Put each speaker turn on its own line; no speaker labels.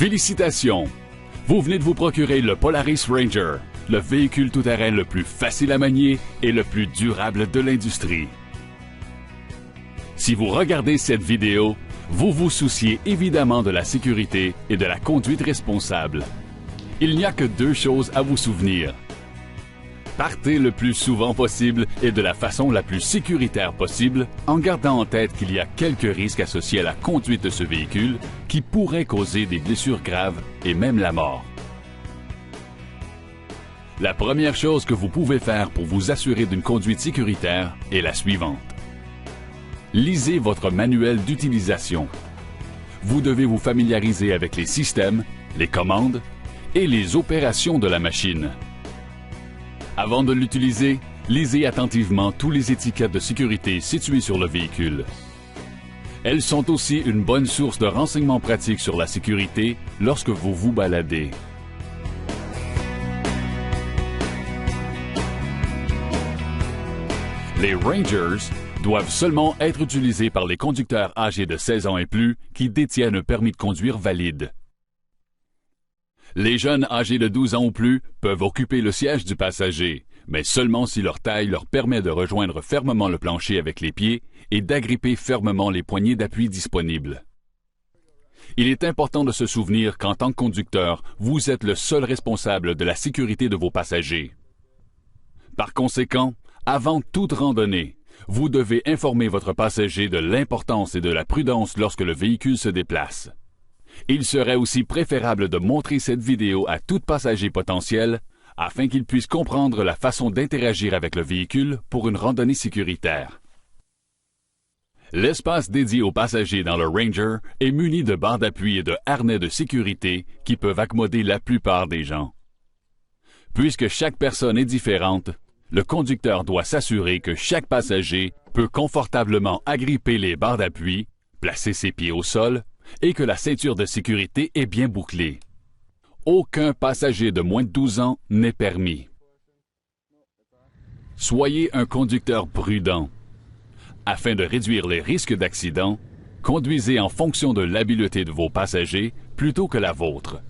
Félicitations! Vous venez de vous procurer le Polaris Ranger, le véhicule tout-terrain le plus facile à manier et le plus durable de l'industrie. Si vous regardez cette vidéo, vous vous souciez évidemment de la sécurité et de la conduite responsable. Il n'y a que deux choses à vous souvenir. Partez le plus souvent possible et de la façon la plus sécuritaire possible, en gardant en tête qu'il y a quelques risques associés à la conduite de ce véhicule qui pourraient causer des blessures graves et même la mort. La première chose que vous pouvez faire pour vous assurer d'une conduite sécuritaire est la suivante. Lisez votre manuel d'utilisation. Vous devez vous familiariser avec les systèmes, les commandes et les opérations de la machine. Avant de l'utiliser, lisez attentivement tous les étiquettes de sécurité situées sur le véhicule. Elles sont aussi une bonne source de renseignements pratiques sur la sécurité lorsque vous vous baladez. Les Rangers doivent seulement être utilisés par les conducteurs âgés de 16 ans et plus qui détiennent un permis de conduire valide. Les jeunes âgés de 12 ans ou plus peuvent occuper le siège du passager, mais seulement si leur taille leur permet de rejoindre fermement le plancher avec les pieds et d'agripper fermement les poignées d'appui disponibles. Il est important de se souvenir qu'en tant que conducteur, vous êtes le seul responsable de la sécurité de vos passagers. Par conséquent, avant toute randonnée, vous devez informer votre passager de l'importance et de la prudence lorsque le véhicule se déplace. Il serait aussi préférable de montrer cette vidéo à tout passager potentiel afin qu'il puisse comprendre la façon d'interagir avec le véhicule pour une randonnée sécuritaire. L'espace dédié aux passagers dans le Ranger est muni de barres d'appui et de harnais de sécurité qui peuvent accommoder la plupart des gens. Puisque chaque personne est différente, le conducteur doit s'assurer que chaque passager peut confortablement agripper les barres d'appui, placer ses pieds au sol et que la ceinture de sécurité est bien bouclée. Aucun passager de moins de 12 ans n'est permis. Soyez un conducteur prudent. Afin de réduire les risques d'accident, conduisez en fonction de l'habileté de vos passagers plutôt que la vôtre.